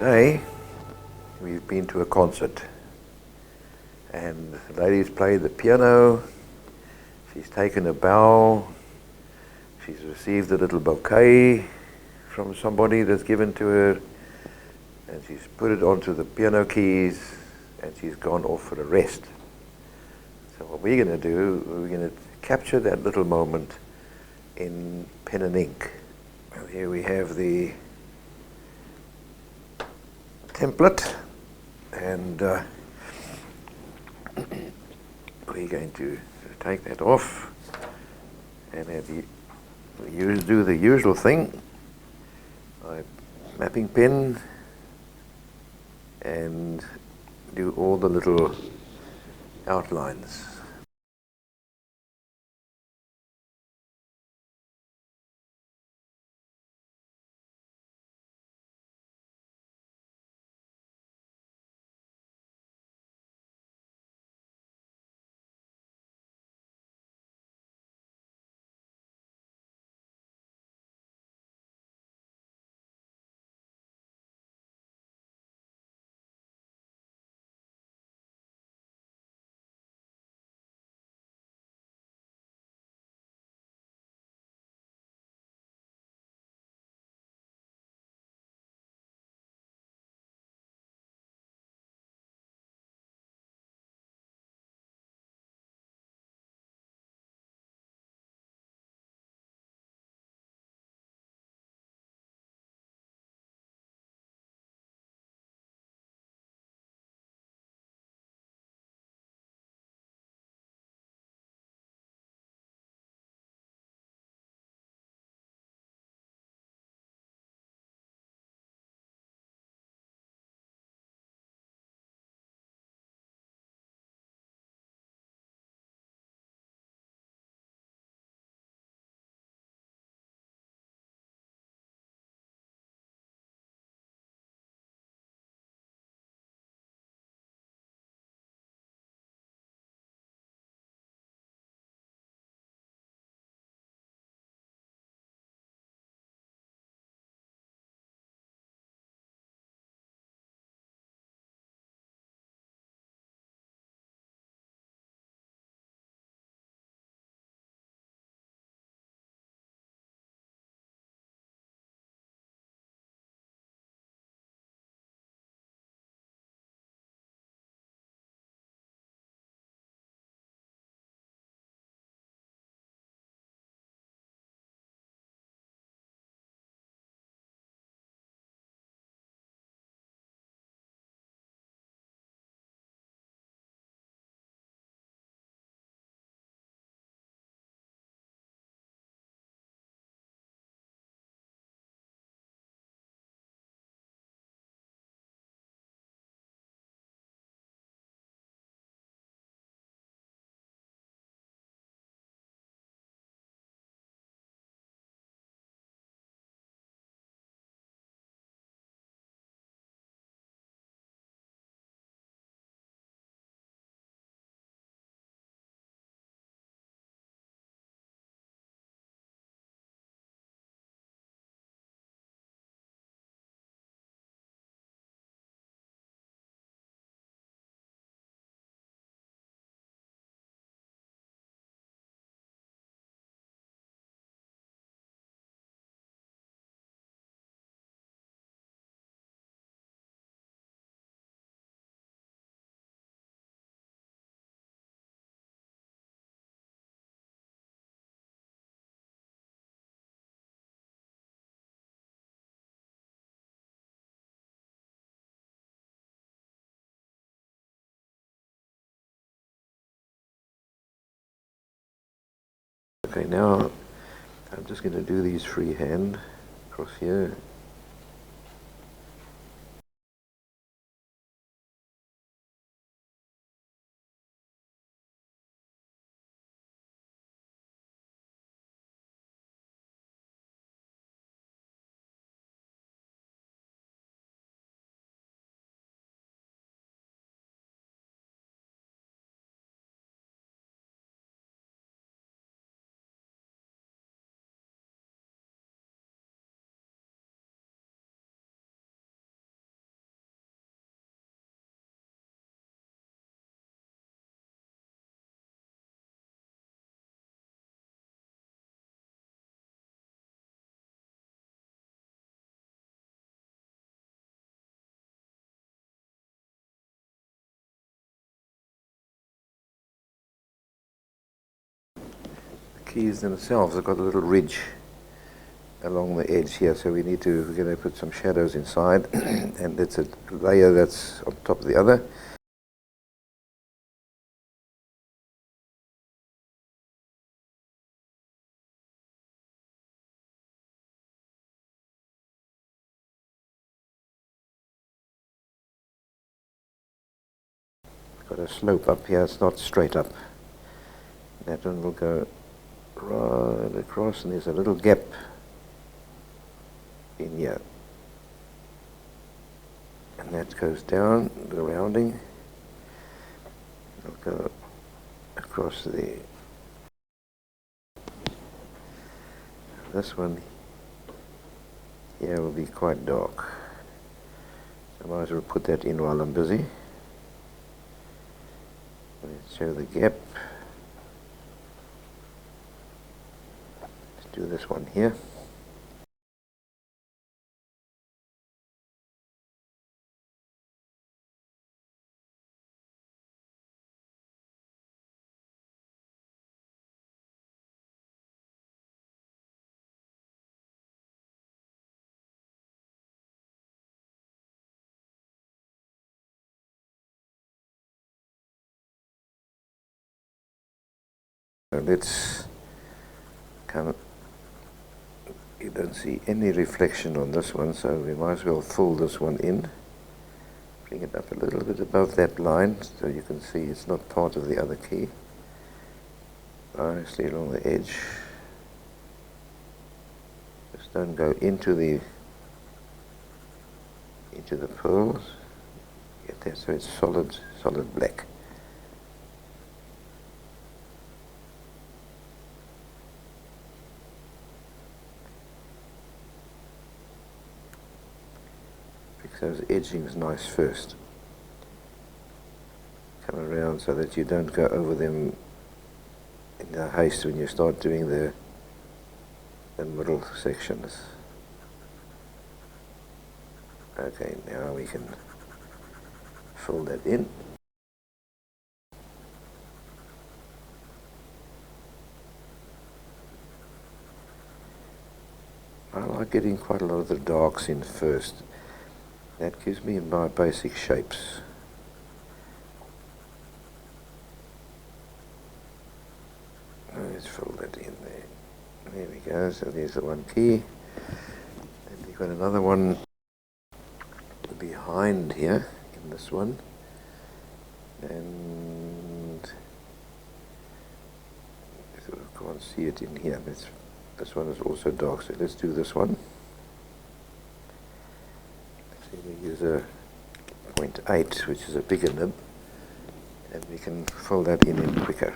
Today we've been to a concert and the lady's played the piano, she's taken a bow, she's received a little bouquet from somebody that's given to her, and she's put it onto the piano keys and she's gone off for a rest. So what we're going to do, we're going to capture that little moment in pen and ink. And here we have the template, and we're going to take that off and do the usual thing. My mapping pen, and do all the little outlines. Okay, now I'm just going to do these freehand across here. keys themselves have got a little ridge along the edge here, so we're going to put some shadows inside, and it's a layer that's on top of the other. Got a slope up here, it's not straight up. That one will go right across, and there's a little gap in here. And that goes down, the rounding. It'll go across there. This one here will be quite dark. I might as well put that in while I'm busy. Let's show the gap. Let's do this one here. Let's come. You don't see any reflection on this one, so we might as well fill this one in. Bring it up a little bit above that line so you can see it's not part of the other key. Nicely along the edge. Just don't go into the pearls. Get that so it's solid black. Fix those edgings nice first. Come around so that you don't go over them in a haste when you start doing the middle sections. Okay, now we can fill that in. I like getting quite a lot of the darks in first. That gives me my basic shapes. Let's fill that in there. There we go, so there's the one key. And we've got another one behind here in this one. And I can't see it in here. This one is also dark, so let's do this one. So we use a 0.8, which is a bigger nib, and we can fill that in quicker.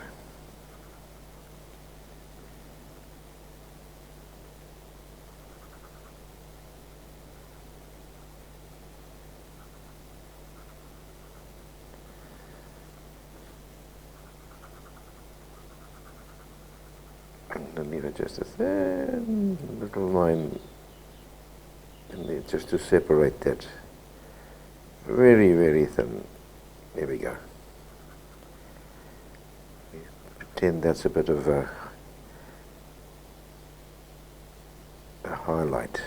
And leave it just a thin little line in there just to separate that. Very, very thin. There we go. Pretend that's a bit of a highlight.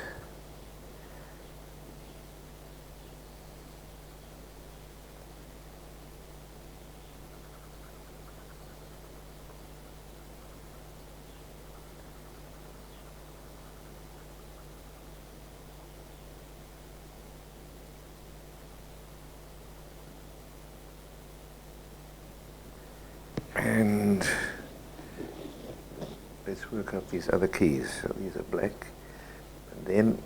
And let's work up these other keys. So these are black. And then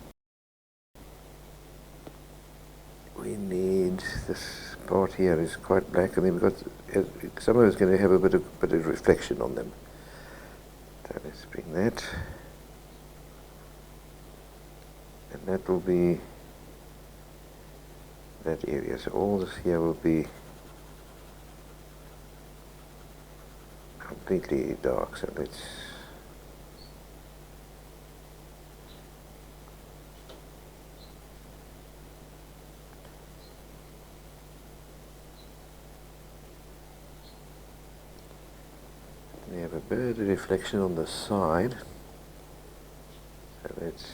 we need this part here is quite black, and then we've got some of it's going to have a bit of reflection on them. So let's bring that. And that will be that area. So all this here will be completely dark, so let's we have a bit of reflection on the side. So let's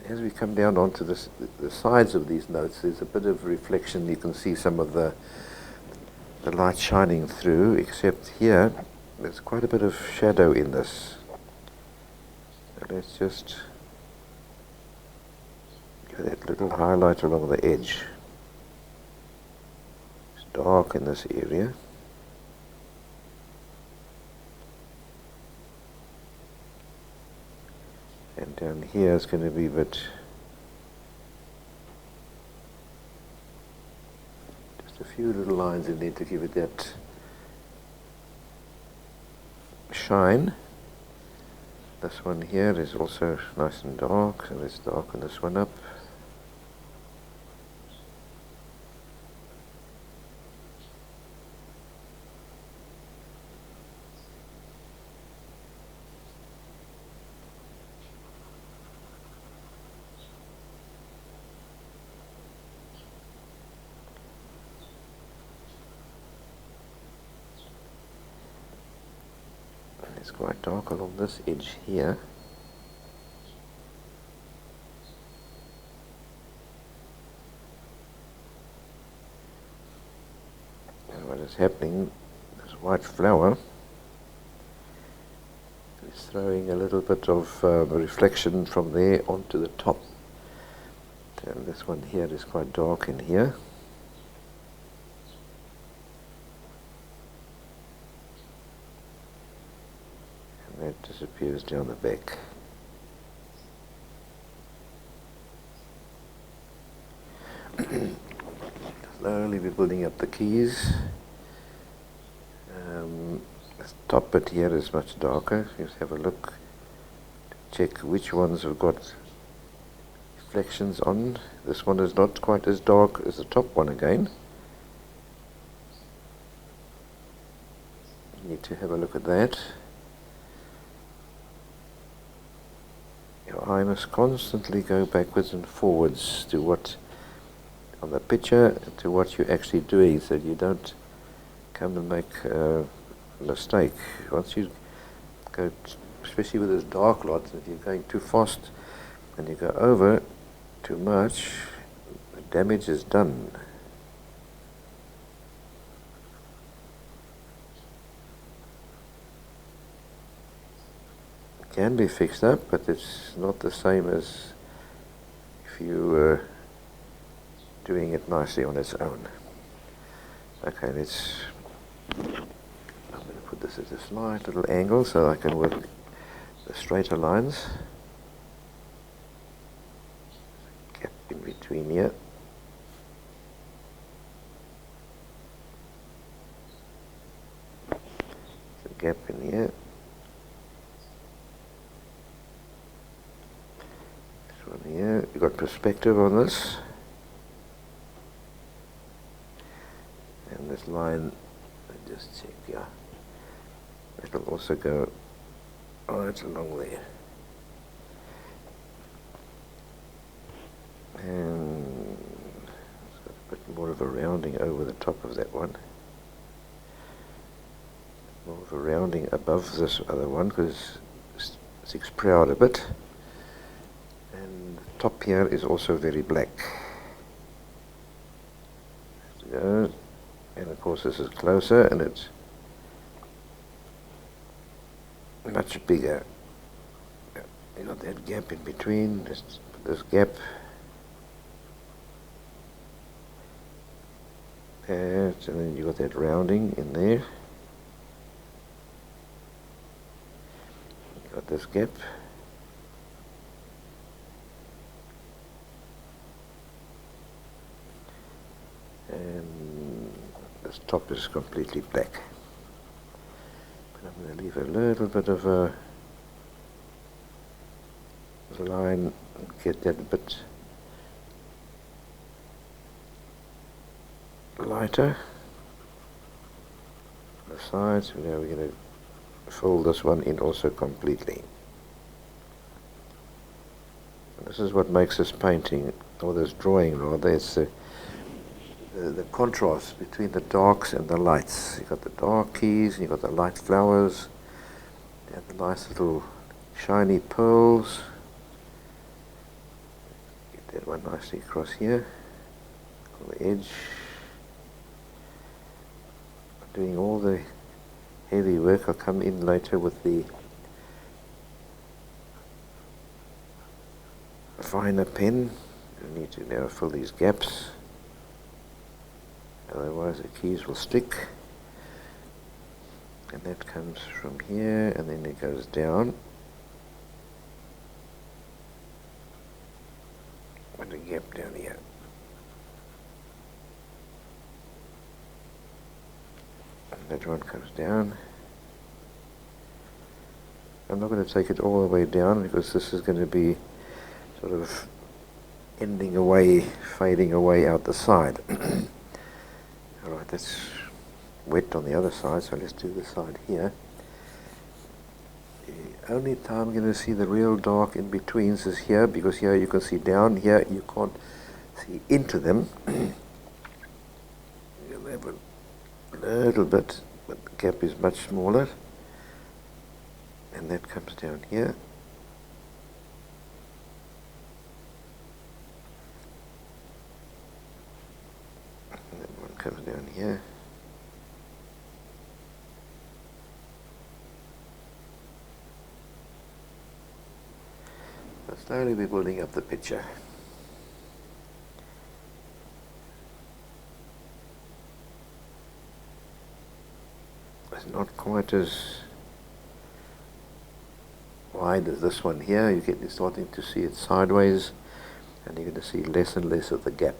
as we come down onto this, the sides of these notes, there's a bit of reflection. You can see some of the light shining through, except here there's quite a bit of shadow in this. So let's just get that little highlight along the edge. It's dark in this area. And down here it's going to be a bit, just a few little lines in there to give it that shine. This one here is also nice and dark, so let's darken this one up. It's quite dark along this edge here. And what is happening, this white flower is throwing a little bit of reflection from there onto the top. And this one here is quite dark in here. That disappears down the back. Slowly we're building up the keys. This top bit here is much darker. Just have a look to check which ones have got reflections on. This one is not quite as dark as the top one again. You need to have a look at that. Your eye must constantly go backwards and forwards to what on the picture to what you're actually doing, so you don't come and make a mistake. Once you go, especially with this dark light, if you're going too fast and you go over too much, the damage is done. Can be fixed up, but it's not the same as if you were doing it nicely on its own. Okay, I'm going to put this at a slight little angle so I can work the straighter lines. Gap in between here. There's a gap in here. Here, you've got perspective on this, and this line, just check, yeah, it'll also go right along there, and it's got a bit more of a rounding over the top of that one, more of a rounding above this other one because it sticks proud a bit. Top here is also very black. And of course this is closer and it's much bigger. You got that gap in between, this gap. And then you got that rounding in there. You got this gap. And this top is completely black. But I'm going to leave a little bit of a line and get that a bit lighter on the sides. Now we're going to fold this one in also completely. And this is what makes this painting, or this drawing rather, it's the the contrast between the darks and the lights. You've got the dark keys, and you've got the light flowers, and the nice little shiny pearls. Get that one nicely across here, on the edge. Doing all the heavy work. I'll come in later with the finer pen. I need to now fill these gaps, otherwise the keys will stick. And that comes from here, and then it goes down. And a gap down here. And that one comes down. I'm not going to take it all the way down because this is going to be sort of ending away, fading away out the side. Alright, that's wet on the other side, so let's do the side here. The only time I'm going to see the real dark in betweens is here, because here you can see down, here you can't see into them. You'll have a little bit, but the gap is much smaller. And that comes down here. And that one comes down here. So slowly we're building up the picture. It's not quite as wide as this one here. You're starting to see it sideways, and you're going to see less and less of the gap.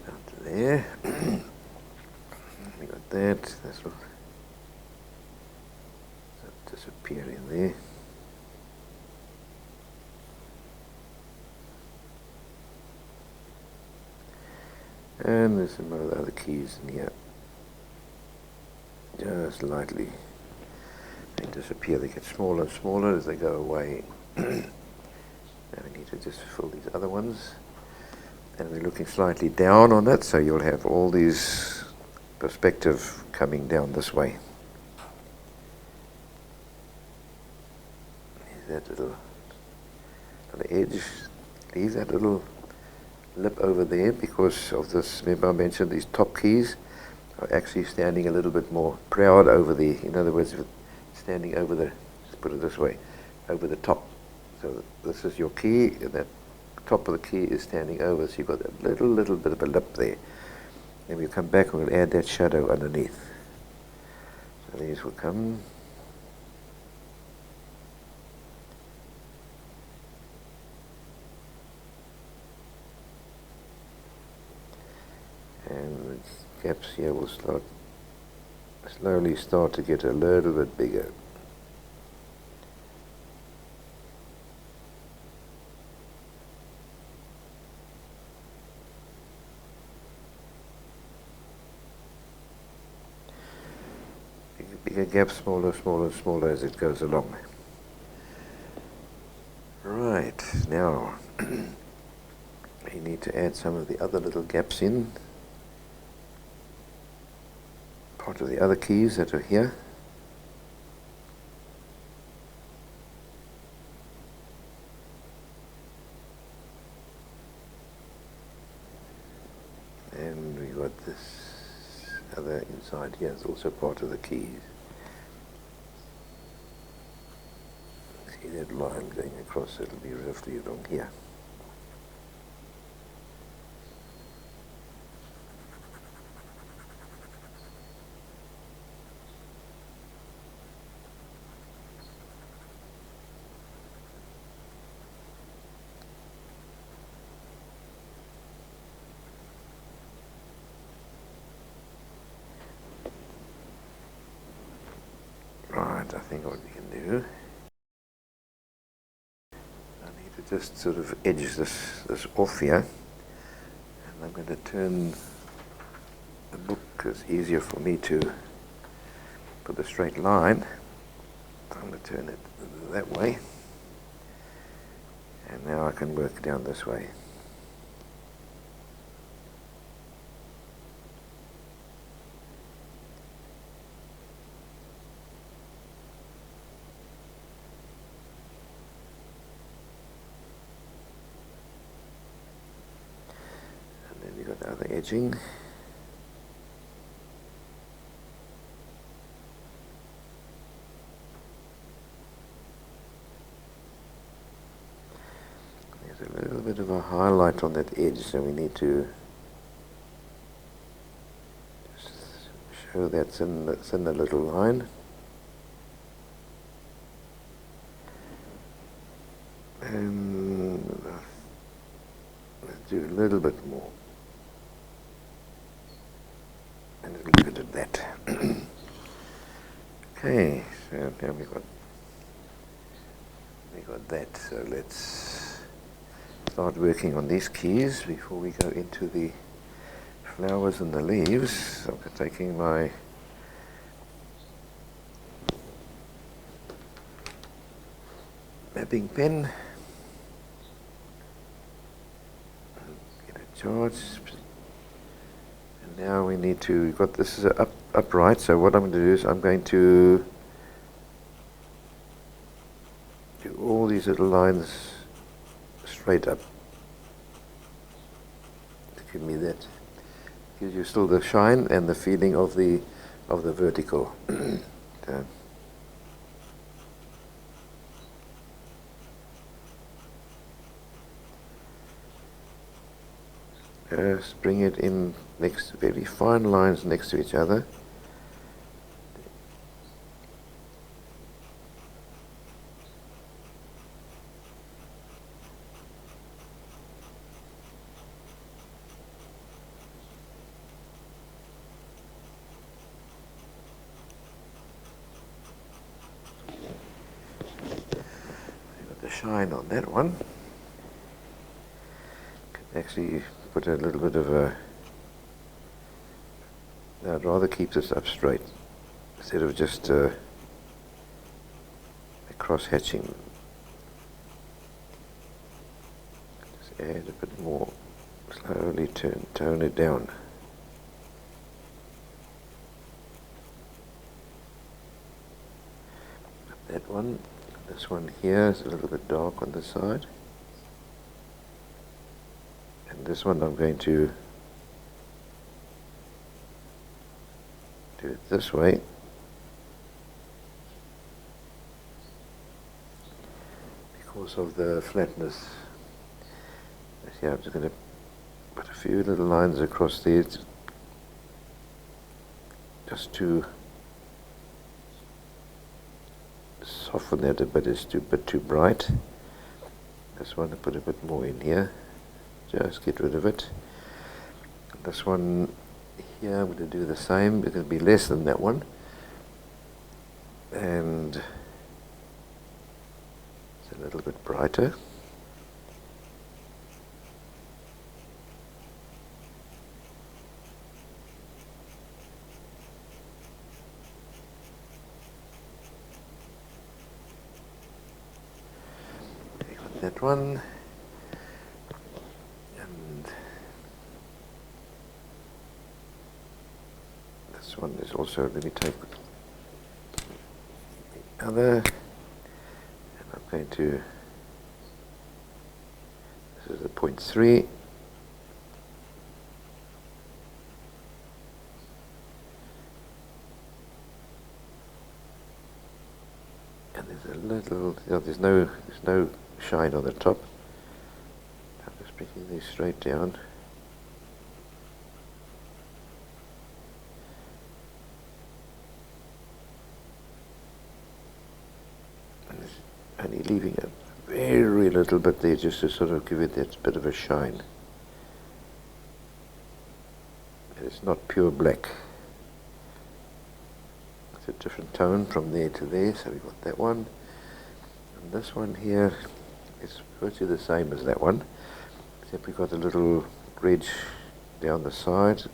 Up to there. We got that. That's what disappear in there. And there's some other keys in here. Just lightly. They disappear. They get smaller and smaller as they go away. Now we need to just fill these other ones. And we're looking slightly down on it, so you'll have all these perspective coming down this way. That little edge, leave that little lip over there because of this. Remember I mentioned these top keys are actually standing a little bit more proud over the, in other words, standing over the, let's put it this way, over the top. So this is your key, and that top of the key is standing over, so you've got a little bit of a lip there. Then we'll come back and we'll add that shadow underneath. So these will come. And the gaps here will slowly start to get a little bit bigger. Bigger gaps, smaller as it goes along. Right, now you need to add some of the other little gaps in. Part of the other keys that are here. And we've got this other inside here, it's also part of the keys. See that line going across, it'll be roughly along here. Right, I think what we can do, I need to just sort of edge this off here. And I'm going to turn the book, it's easier for me to put a straight line. I'm going to turn it that way. And now I can work down this way. And then you've got the other edging. There's a little bit of a highlight on that edge, so we need to just show that's in the little line. And let's do a little bit more. And leave it at that. Okay, so now we got that. So let's start working on these keys before we go into the flowers and the leaves. So I'm taking my mapping pen, get a charge, and now we need to, we've got this is upright, so what I'm going to do is I'm going to do all these little lines straight up to give me that, gives you still the shine and the feeling of the vertical. So, just bring it in next, very fine lines next to each other. Got the shine on that one. Can actually put a little bit of a, I'd rather keep this up straight instead of just a cross hatching. Just add a bit more, slowly tone it down. That one, this one here is a little bit dark on the side. And this one I'm going to do it this way. Because of the flatness. Yeah, I'm just going to put a few little lines across these just to soften that a bit. It's a bit too bright. This one I put a bit more in here. Just get rid of it. This one here I'm going to do the same. It'll be less than that one. And it's a little bit brighter. Got that one. One is also, let me take the other, and I'm going to, this is the 0.3, and there's a little, there's no shine on the top. I'm just bringing these straight down. Only leaving a very little bit there just to sort of give it that bit of a shine. And it's not pure black. It's a different tone from there to there, so we've got that one. And this one here, It's virtually the same as that one, except we've got a little ridge down the side.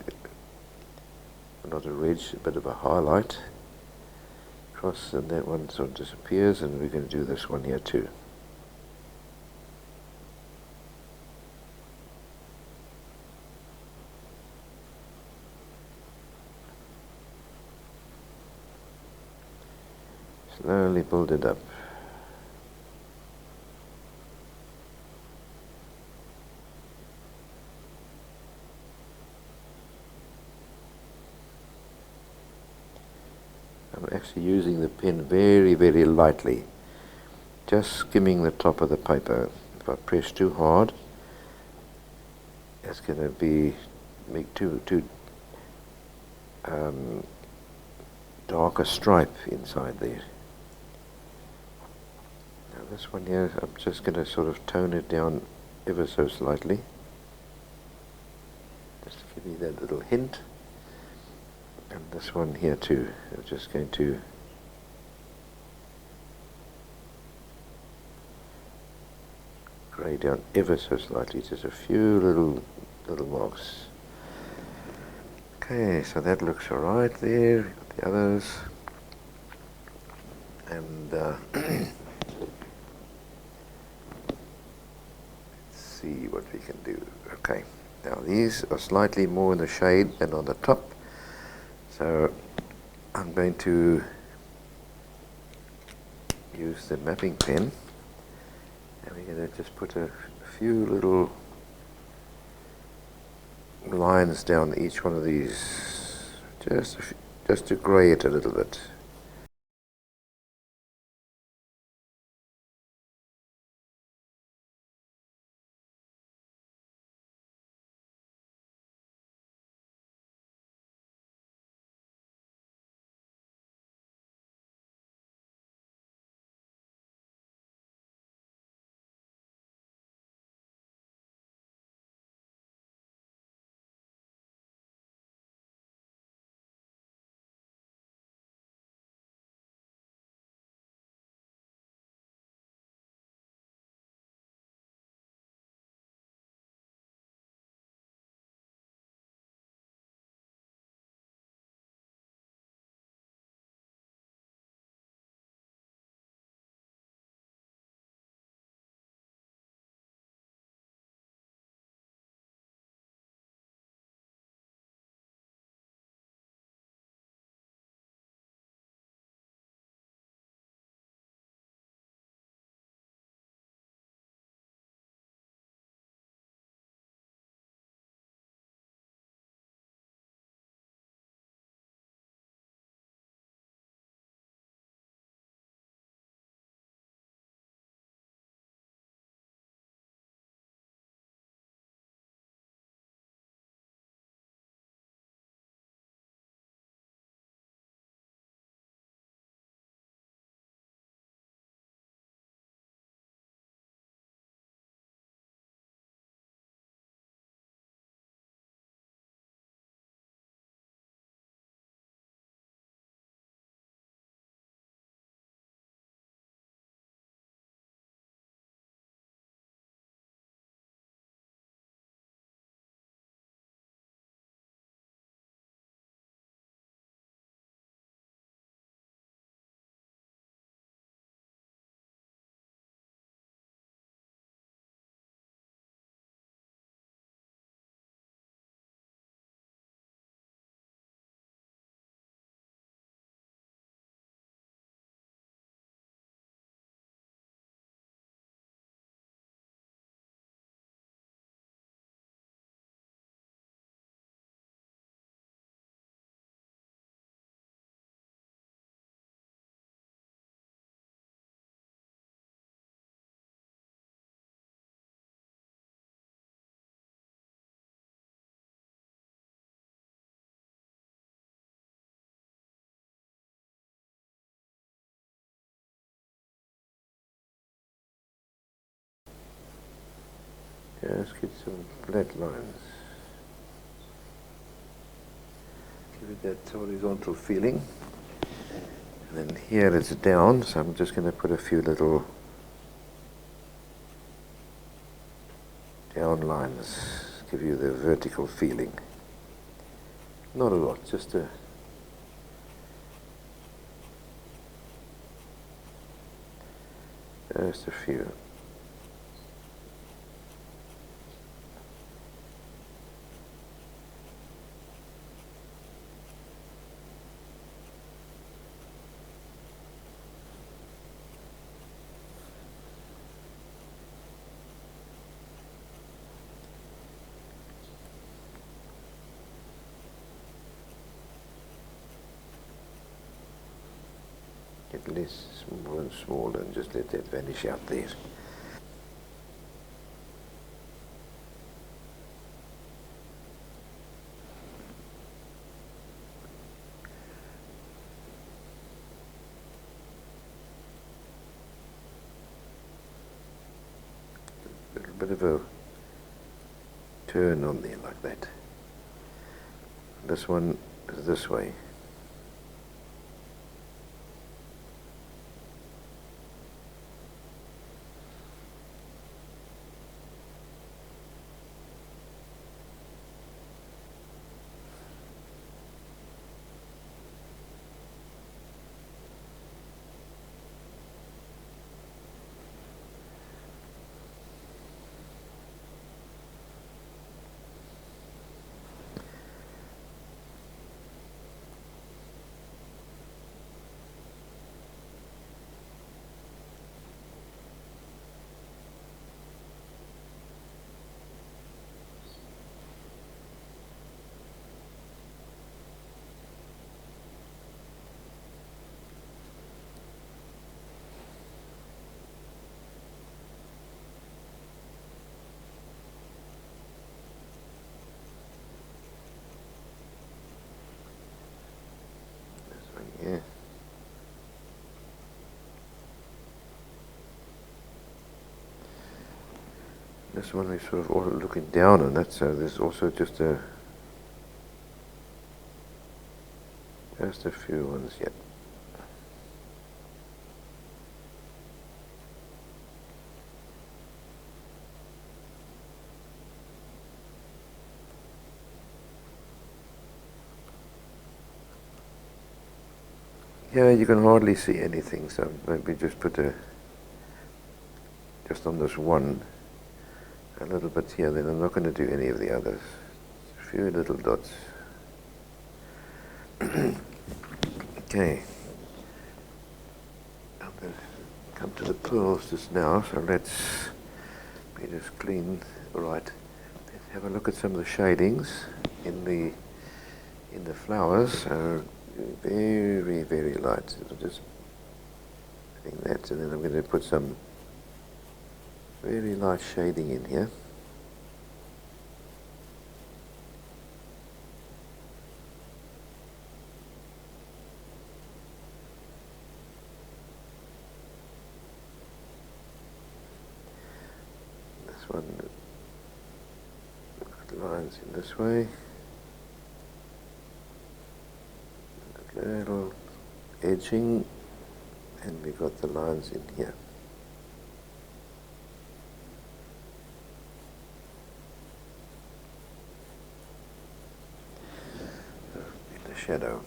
Not a ridge, a bit of a highlight. Cross, and that one sort of disappears, and we're going to do this one here too. Slowly build it up. I'm actually using the pen very, very lightly, just skimming the top of the paper. If I press too hard, it's going to make too dark a stripe inside there. Now this one here, I'm just going to sort of tone it down ever so slightly, just to give you that little hint. And this one here too, I'm just going to grey down ever so slightly, just a few little marks. Okay, so that looks alright there. We've got the others, and let's see what we can do. Okay, now these are slightly more in the shade than on the top. So I'm going to use the mapping pen, and we're going to just put a few little lines down each one of these, just to grey it a little bit. Just get some flat lines. Give it that horizontal feeling. And then here it's down, so I'm just going to put a few little down lines, give you the vertical feeling. Not a lot, just a few. Get less, smaller and smaller, and just let that vanish out there. A little bit of a turn on there like that. This one is this way. Yeah. This one is sort of all looking down on it, so there's also just a few ones yet. Yeah, you can hardly see anything, so maybe just put just on this one, a little bit here, then I'm not going to do any of the others. A few little dots. Okay. I'm going to come to the pearls just now, so let's be just clean. Right. Let's have a look at some of the shadings in the flowers. Very, very light. It'll just bring that, and then I'm going to put some very light shading in here. This one, lines in this way. A little edging, and we've got the lines in here. In the shadow.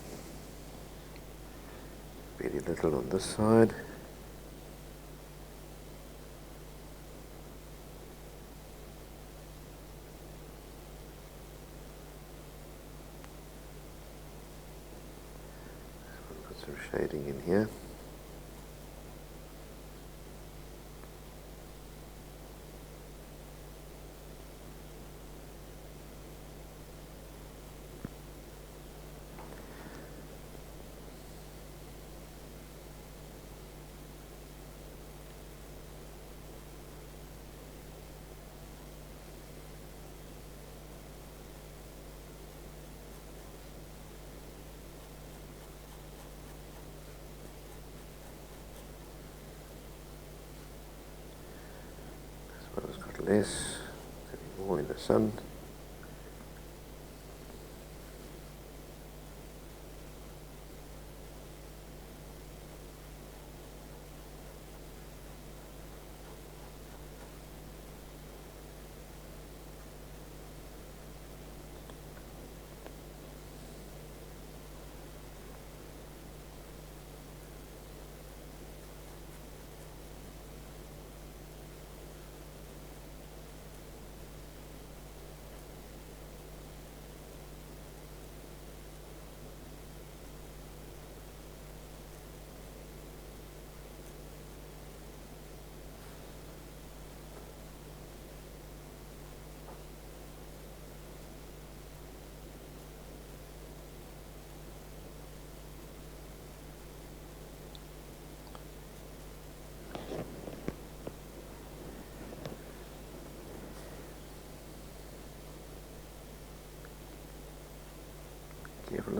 Very little on this side. Put some shading in here. It's got less, more in the sun.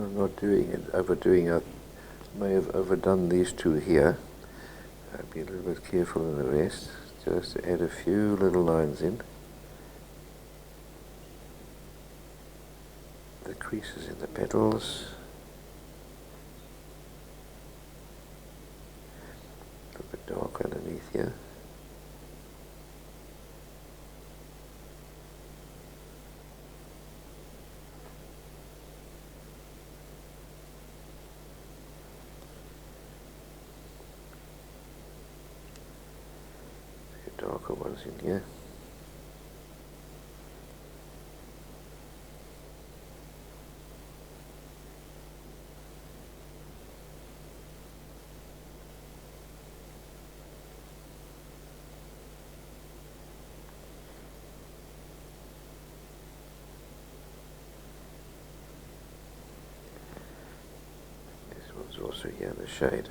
not doing it, overdoing it. May have overdone these two here. I'll be a little bit careful in the rest. Just add a few little lines in. The creases in the petals. A little bit dark underneath here. Darker ones in here. This one's also here in the shade.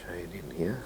Shade in here.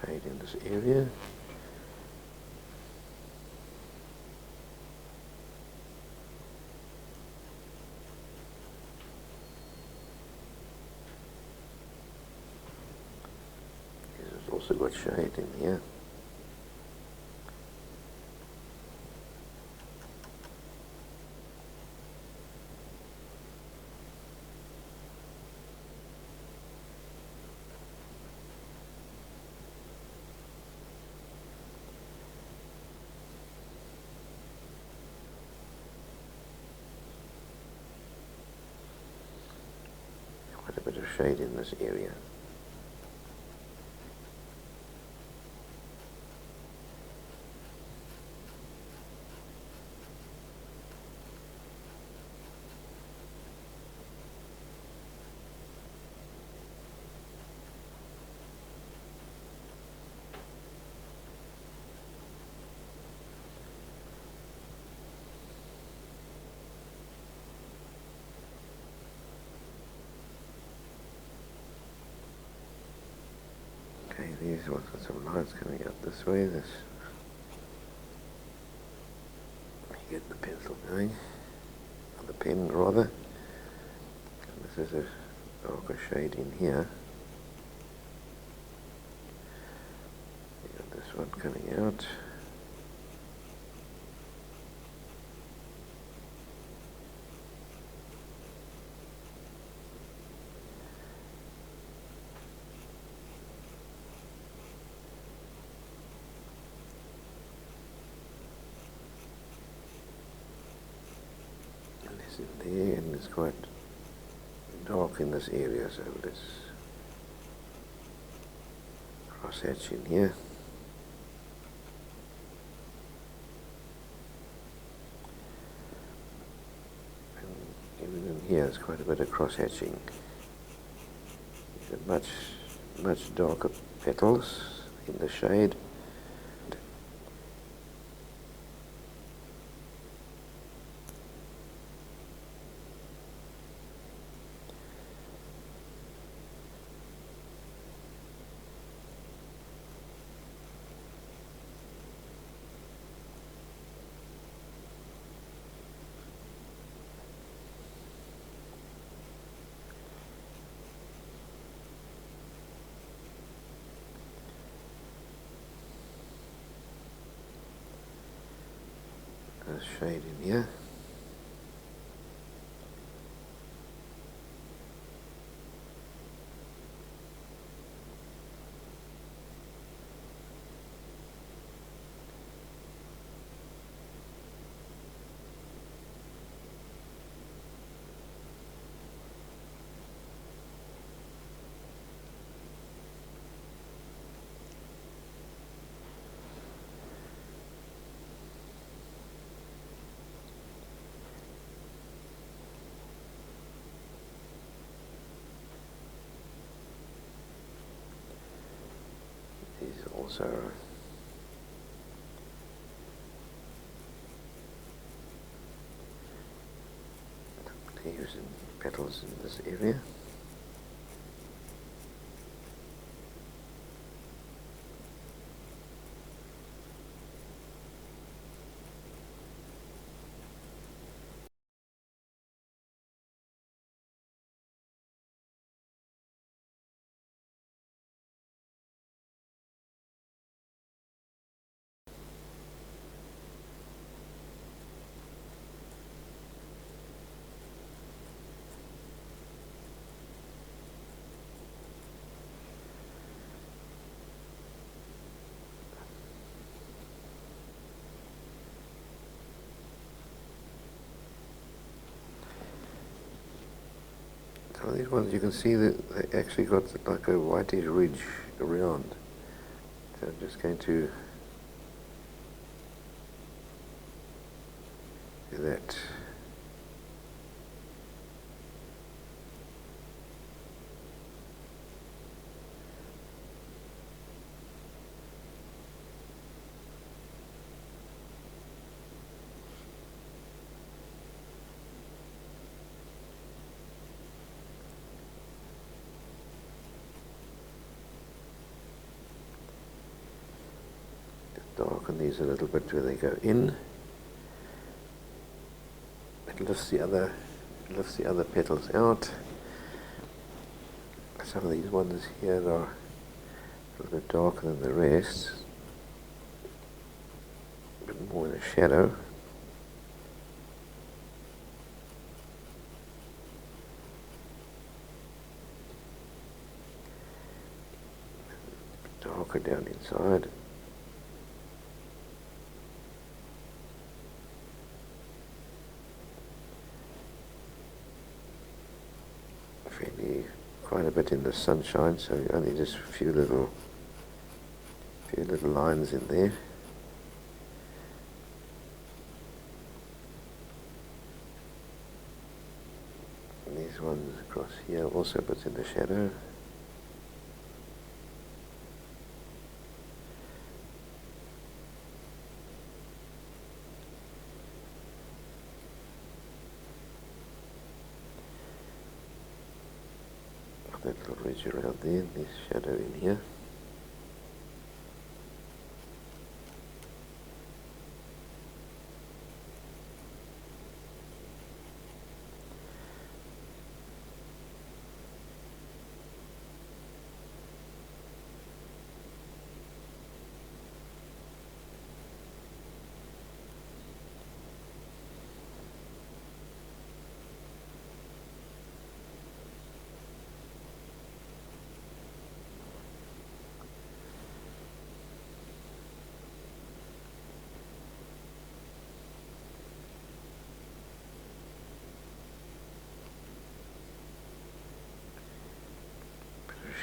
Shade in this area. This has also got shade in here. Quite a bit of shade in this area. Okay, these ones got some lines coming out this way. This, get the pencil going, or the pen rather. And this is a darker shade in here. You got this one coming out. In there, and it's quite dark in this area, so let's cross hatch in here. And even in here there's quite a bit of cross hatching. These are much darker petals in the shade. this shade in here. These also leaves and petals in this area. Some of these ones you can see that they actually got like a whitish ridge around. So I'm just going to do that. Darken these a little bit where they go in. It lifts the other petals out. Some of these ones here are a little bit darker than the rest, a bit more in the shadow. Darker down inside. Quite a bit in the sunshine, so only just a few little lines in there. And these ones across here also a bit in the shadow. That little ridge around there, and this shadow in here.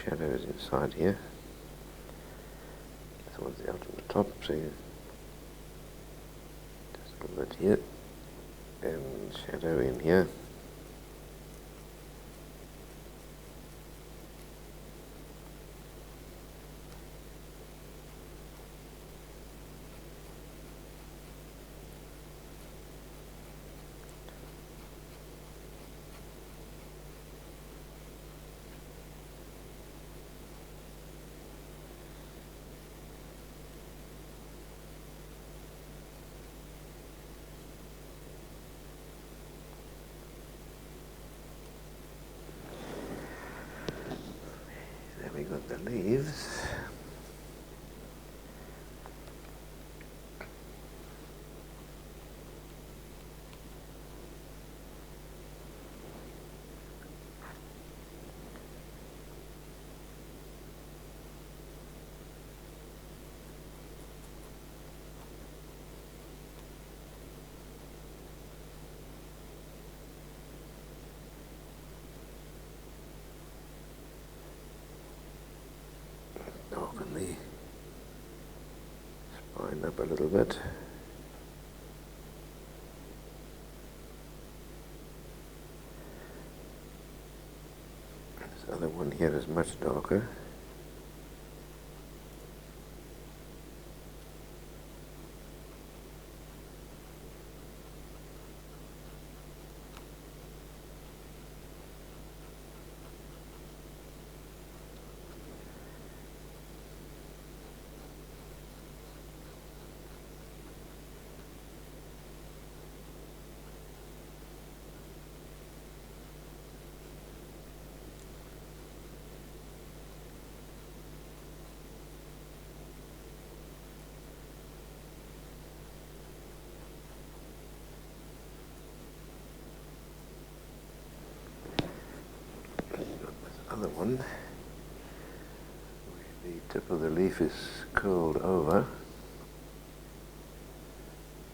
Shadows inside here. This one's out on the top, so you just a little bit here, and shadow in here. We got the leaves. Line up a little bit. This other one here is much darker. Other one, the tip of the leaf is curled over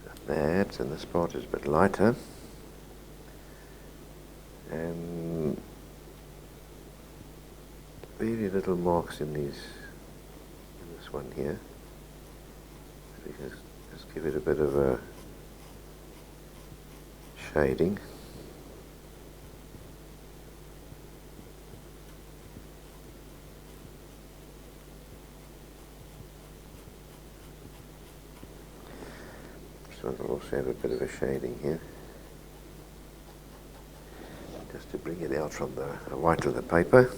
like that, and this part is a bit lighter, and very little marks in this one here, so we can just give it a bit of a shading. So I'll also have a bit of a shading here, just to bring it out from the white of the paper.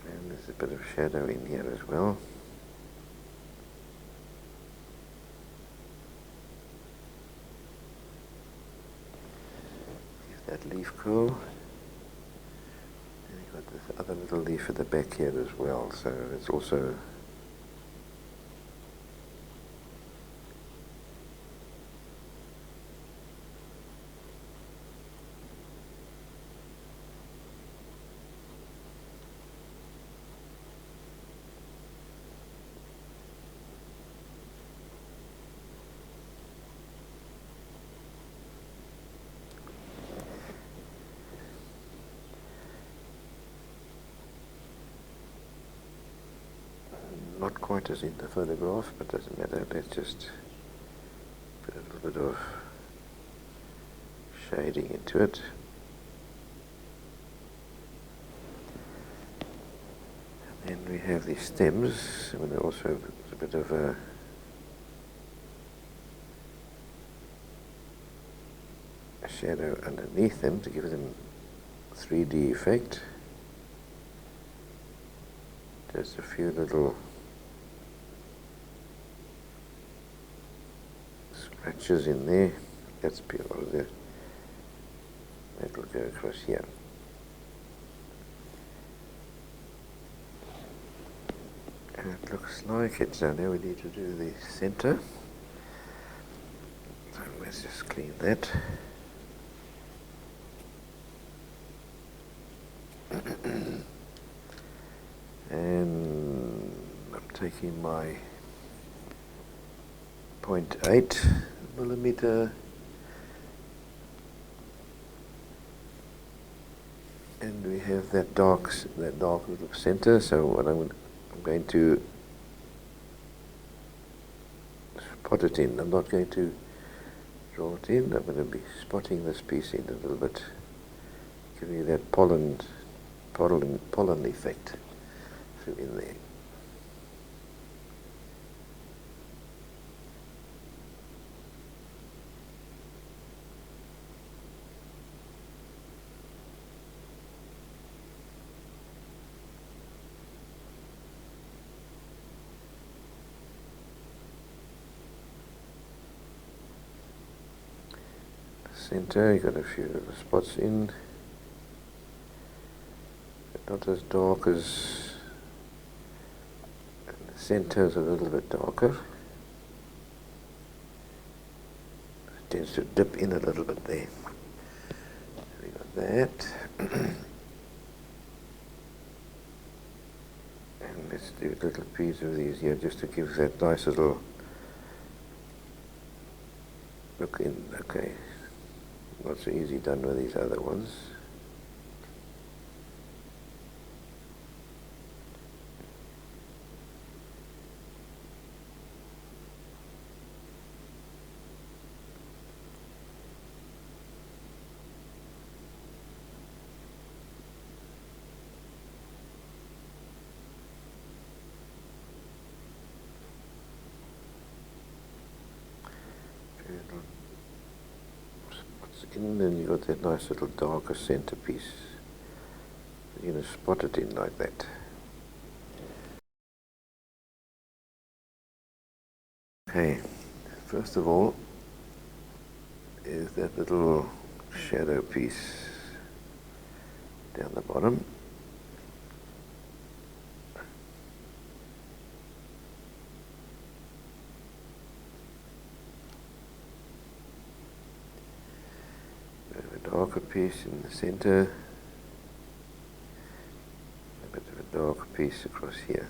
And there's a bit of shadow in here as well. Give that leaf curl. And you've got this other little leaf at the back here as well, so it's also not quite as in the photograph, but doesn't matter. Let's just put a little bit of shading into it. And then we have these stems, and there also a bit of a shadow underneath them to give them a 3D effect. Just a few little scratches in there. That's pure. That'll go across here. And it looks like it's now we need to do the center. So let's just clean that. And I'm taking my 0.8 millimeter and we have that dark little center. So what I'm going to spot it in. I'm not going to draw it in. I'm going to be spotting this piece in a little bit, giving you that pollen effect through in there. Center, you got a few little spots in, but not as dark as the center is a little bit darker. It tends to dip in a little bit there. We got that. And let's do a little piece of these here just to give that nice little look in. Okay. Not so easy done with these other ones. in, and you've got that nice little darker centerpiece. You're going to spot it in like that. Okay, first of all is that little shadow piece down the bottom. A darker piece in the center, a bit of a darker piece across here.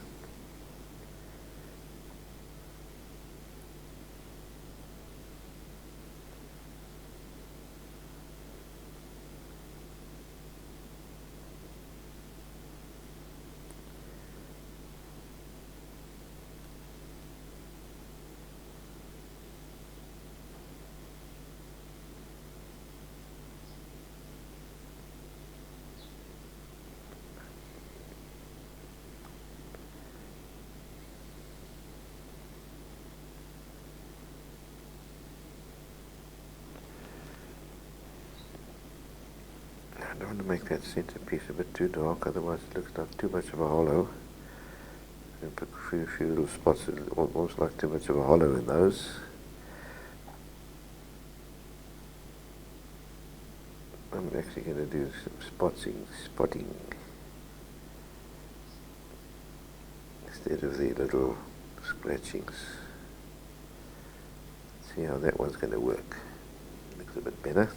I don't want to make that centerpiece a bit too dark, otherwise it looks like too much of a hollow. And put a few little spots that almost like too much of a hollow in those. I'm actually going to do some spotting instead of the little scratchings. See how that one's going to work. Looks a bit better.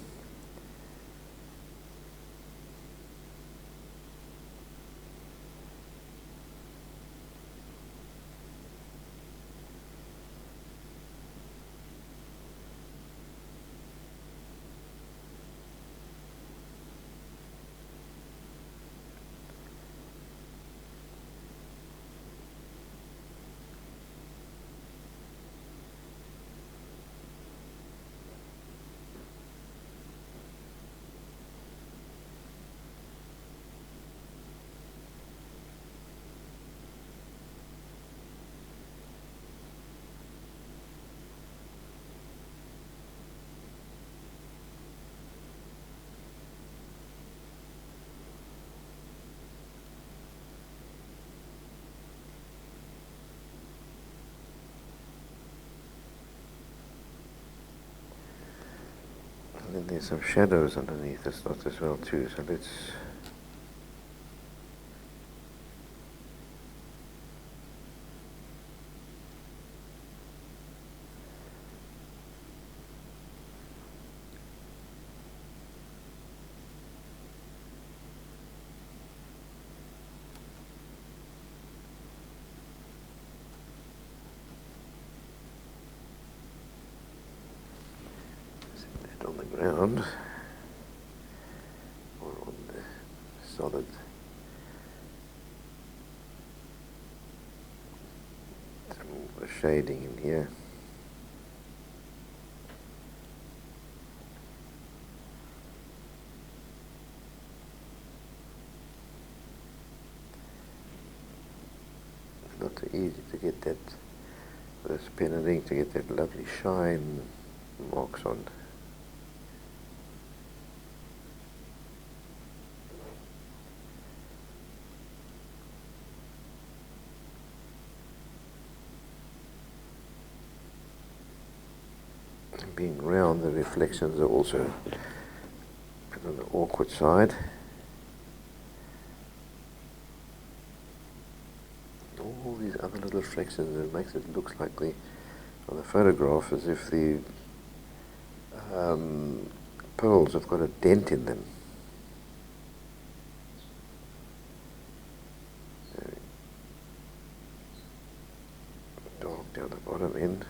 And then there's some shadows underneath this lot as well too, so let's set that on the ground or on the solid. Some shading in here. Not too easy to get that with a pen and ink to get that lovely shine marks on. And being round, the reflections are also on the awkward side. All these other little reflections, it makes it look like on the photograph as if the pearls have got a dent in them. Dark down the bottom end.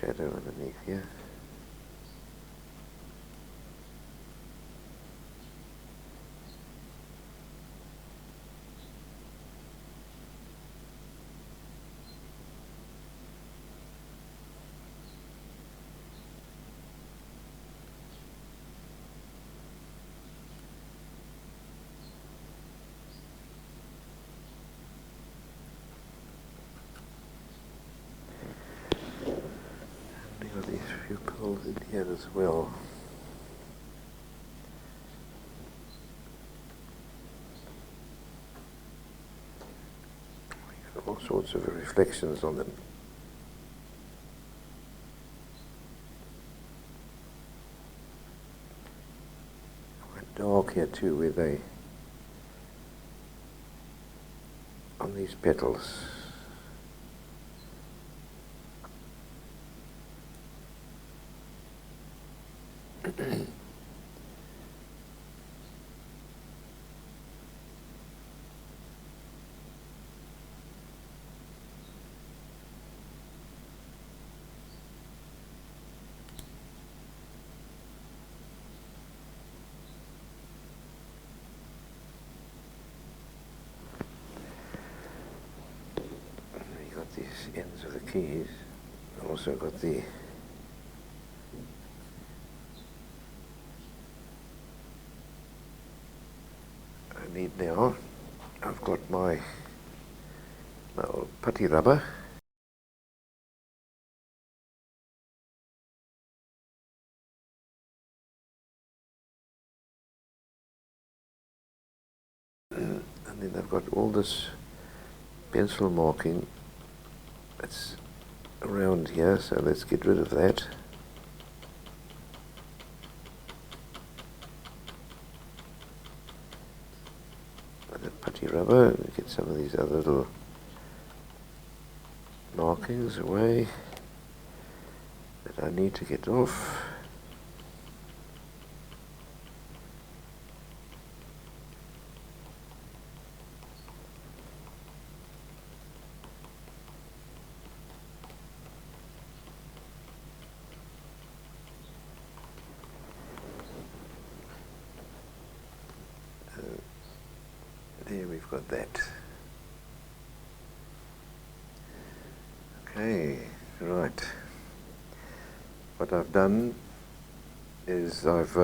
shadow underneath here. There are these few pearls in here as well. All sorts of reflections on them. Quite dark here too, where they on these petals. You got these ends of the keys. Also got the I need now. I've got my old putty rubber. And then I've got all this pencil marking that's around here, so let's get rid of that. And the putty rubber, and get some of these other little markings away that I need to get off. There we've got that. Okay, right. What I've done is I've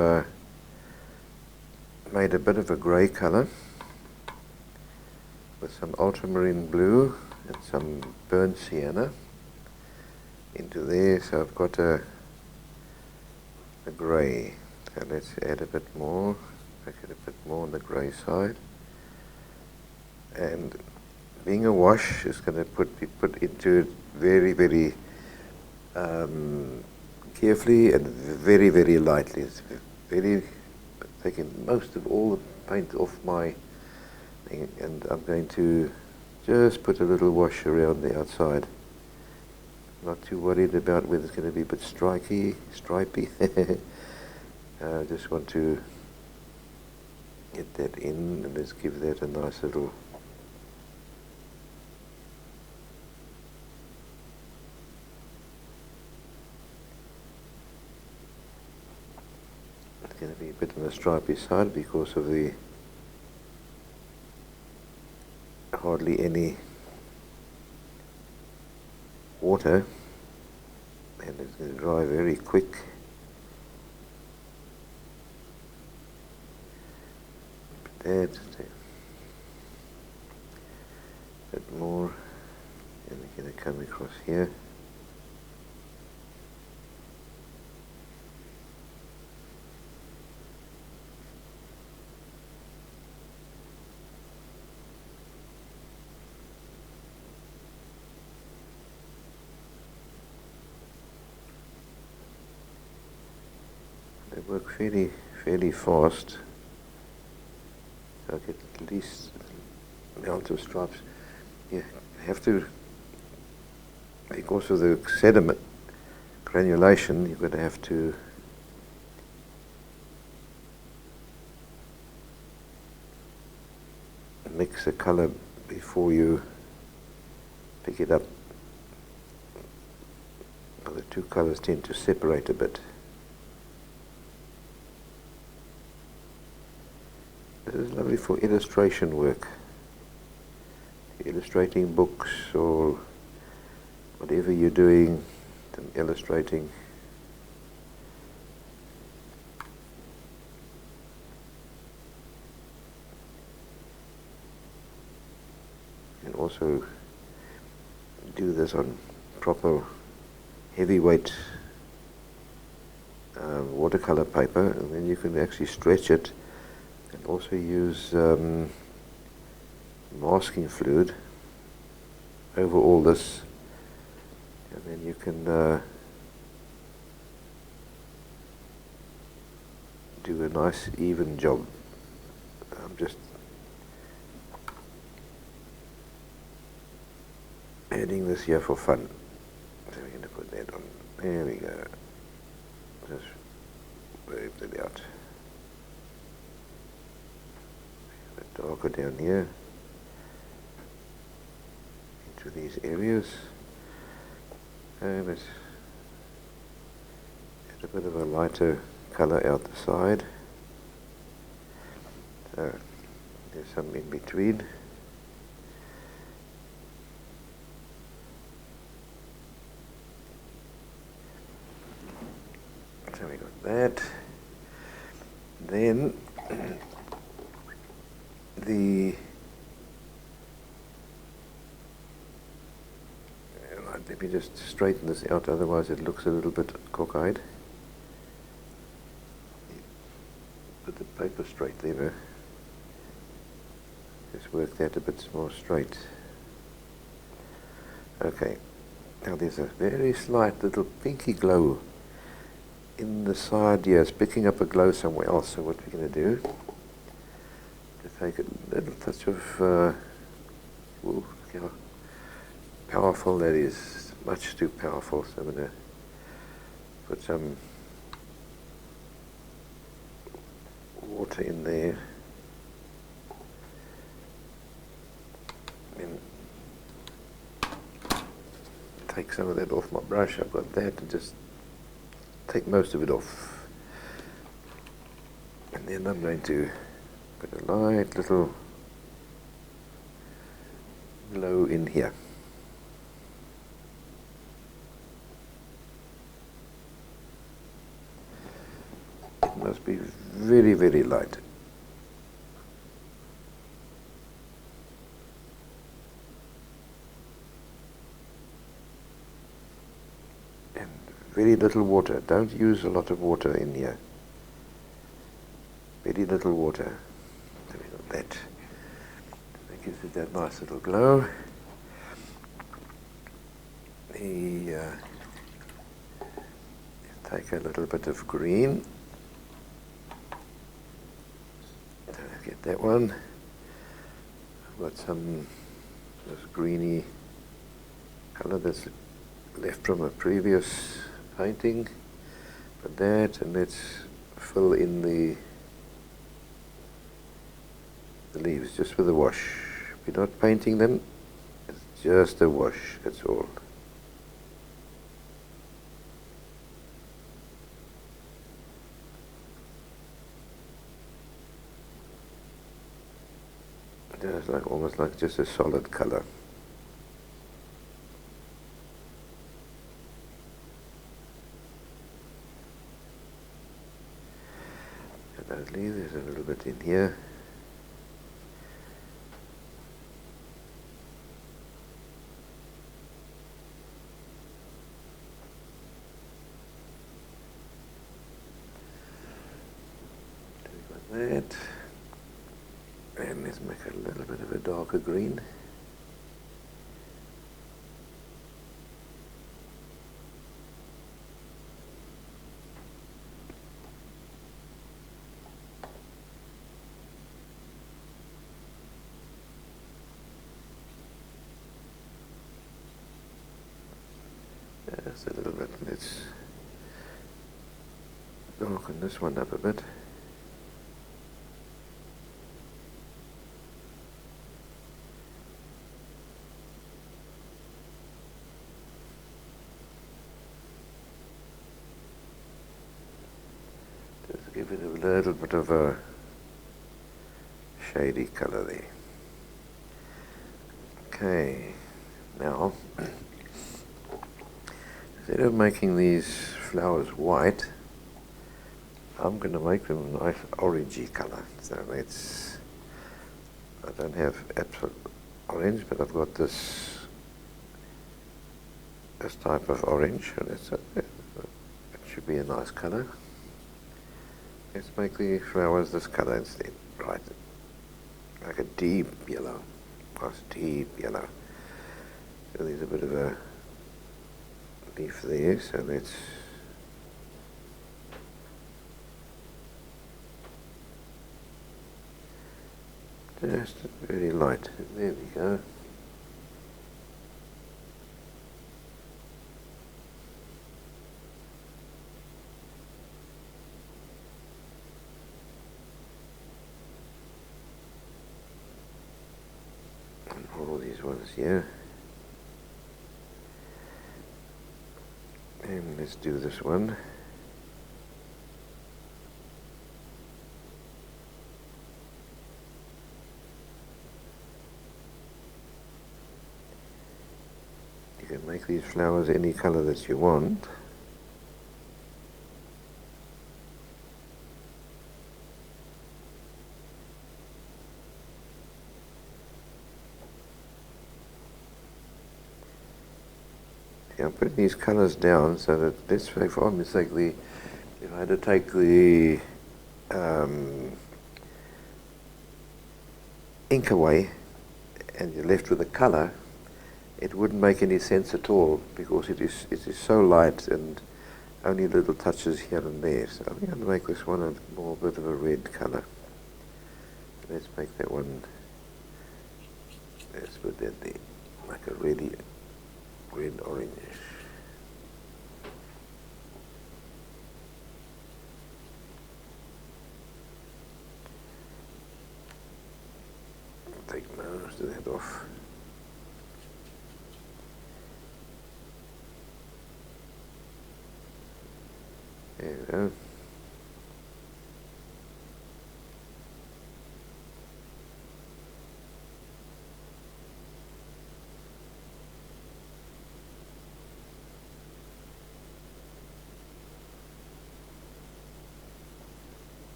made a bit of a grey colour with some ultramarine blue and some burnt sienna into there, so I've got a grey. So let's add a bit more, make it a bit more on the grey side. And being a wash is going to be put into it very, very carefully and very, very lightly. It's very taking most of all the paint off my thing, and I'm going to just put a little wash around the outside. Not too worried about whether it's going to be a bit stripy. I just want to get that in, and let's give that a nice little going to be a bit on the stripy side because of the hardly any water, and it's going to dry very quick. Put that a bit more, and we're going to come across here. They work fairly fast. So I get at least amount of stripes. You have to, because of the sediment granulation, you're going to have to mix the color before you pick it up Now the two colors tend to separate a bit. This is lovely for illustration work. Illustrating books or whatever you're doing, illustrating. You can also do this on proper heavyweight watercolor paper, and then you can actually stretch it and also use masking fluid over all this, and then you can do a nice even job. I'm just adding this here for fun. So we're going to put that on. There we go. Just wave it out. A bit darker down here into these areas, and let's add a bit of a lighter color out the side. So there's some in between. So we got that. Then let me just straighten this out, otherwise it looks a little bit cockeyed. Put the paper straight there. Just work that a bit more straight. Okay. Now there's a very slight little pinky glow in the side here. It's picking up a glow somewhere else. So what we're going to do, to take a little touch of, ooh, look how powerful that is. Much too powerful. So I'm going to put some water in there. And take some of that off my brush. I've got that, and just take most of it off. And then I'm going to put a light little glow in here. It must be very, very light. And very little water. Don't use a lot of water in here. Very little water. So we got that. That gives it that nice little glow. Take a little bit of green. Get that one. I've got some this greeny color that's left from a previous painting. Put that, and let's fill in the leaves just with a wash. We're not painting them, it's just a wash, that's all. Just like almost like just a solid color. Those leaves, there's a little bit in here. Like that. And let's make a little bit of a darker green. Just a little bit. Let's darken this one up a bit. little bit of a shady color there. Okay, now instead of making these flowers white, I'm going to make them a nice orangey color. So I don't have absolute orange, but I've got this type of orange, and it should be a nice color. Let's make the flowers this color instead, right? Like a deep yellow, nice deep yellow. So there's a bit of a leaf there, so let's just very light. There we go. And all these ones here. And let's do this one. You can make these flowers any color that you want. I'm putting these colors down so that, let's say for argument's sake, if I had to take the ink away and you're left with a color, it wouldn't make any sense at all, because it is so light and only little touches here and there. So I'm going to make this one a more bit of a red color. Let's make that one, let's put that there, like a really red orange. Take most of that off. There we go.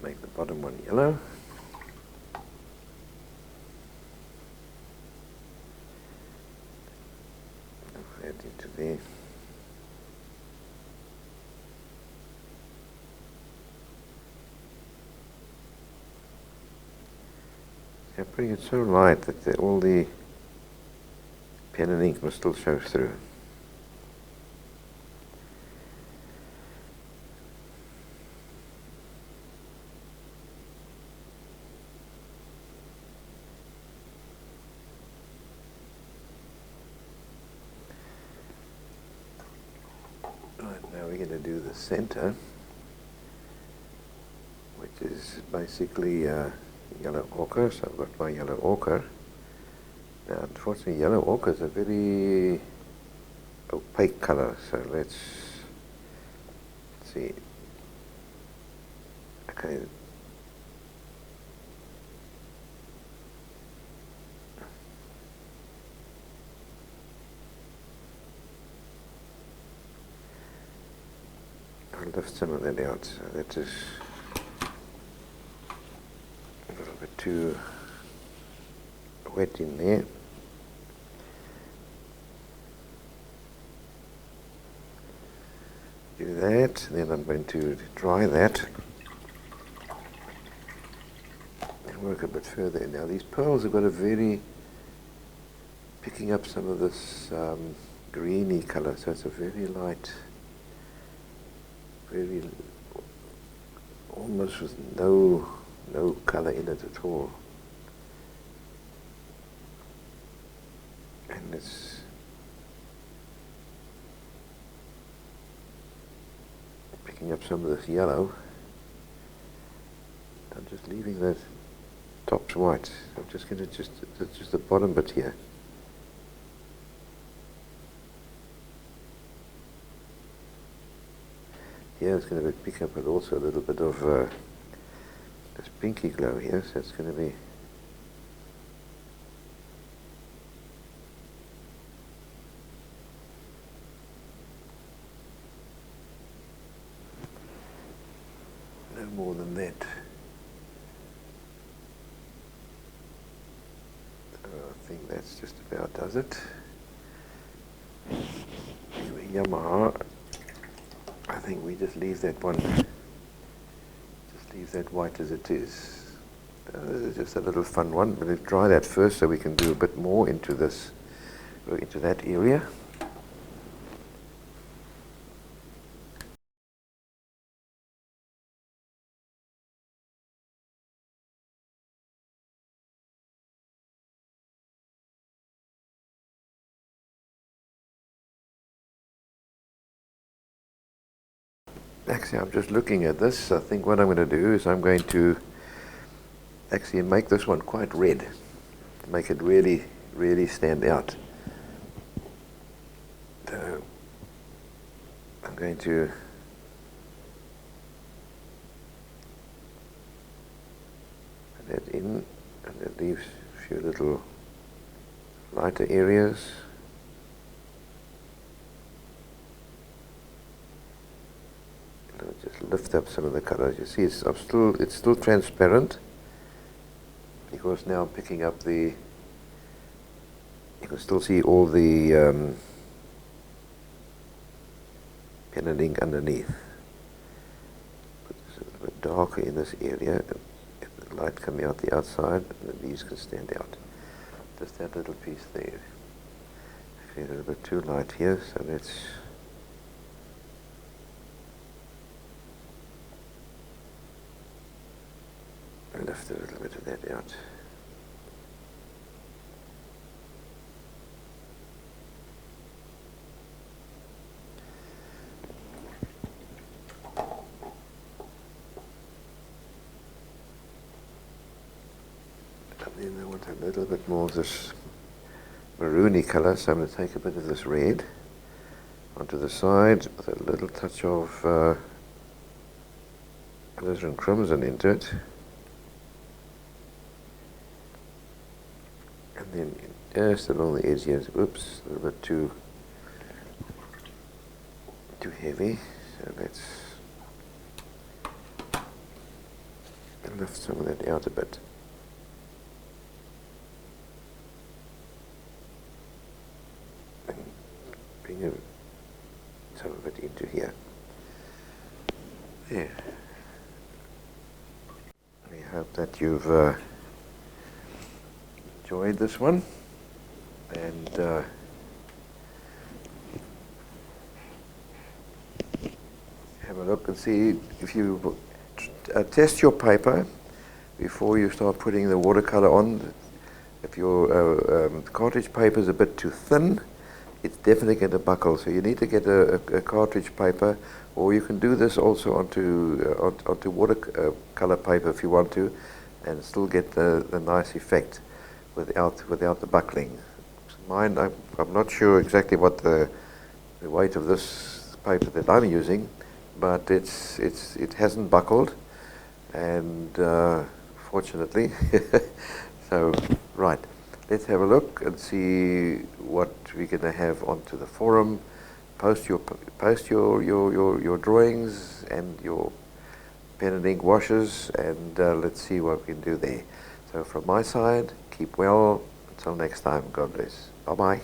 Make the bottom one yellow. Add into there. I'm putting it so light that all the pen and ink must still show through. Now we're going to do the center, which is basically yellow ochre. So I've got my yellow ochre. Now, unfortunately, yellow ochre is a very opaque color. So let's see. Okay. I'll lift some of that out. So that is a little bit too wet in there. Do that, then I'm going to dry that and work a bit further. Now these pearls have got a very picking up some of this greeny color, so it's a very light, very almost with no color in it at all. And it's picking up some of this yellow. I'm just leaving that top's white. I'm just going to just the bottom bit here. Here it's going to pick up also a little bit of this pinky glow here, so it's going to be no more than that. I think that's just about does it. Anyway, Yamaha, I think we just leave that one, just leave that white as it is. This is just a little fun one, but let's dry that first so we can do a bit more into this, into that area. Actually, I'm just looking at this. I think what I'm going to do is I'm going to actually make this one quite red, make it really, really stand out. So I'm going to put that in, and it leaves a few little lighter areas. Just lift up some of the colors. You see, it's still transparent because now I'm picking up the. You can still see all the pen and ink underneath. But it's a little bit darker in this area. Get the light coming out the outside, and these can stand out. Just that little piece there. Actually, a little bit too light here, so let's. Lift a little bit of that out. And then I want a little bit more of this maroony color, so I'm going to take a bit of this red onto the side with a little touch of alizarin crimson into it. And then just along the edge here, oops, a little bit too heavy. So let's lift some of that out a bit. And bring some of it into here. There. I hope that you've enjoyed this one, and have a look and see if you test your paper before you start putting the watercolor on. If your cartridge paper is a bit too thin, it's definitely going to buckle, so you need to get a cartridge paper, or you can do this also onto watercolor paper if you want to, and still get the nice effect without the buckling. Mine, I'm not sure exactly what the weight of this paper that I'm using, but it hasn't buckled, and fortunately. So right, let's have a look and see what we're going to have onto the forum. Post your drawings and your pen and ink washes, and let's see what we can do there. So from my side, keep well. Until next time, God bless. Bye-bye.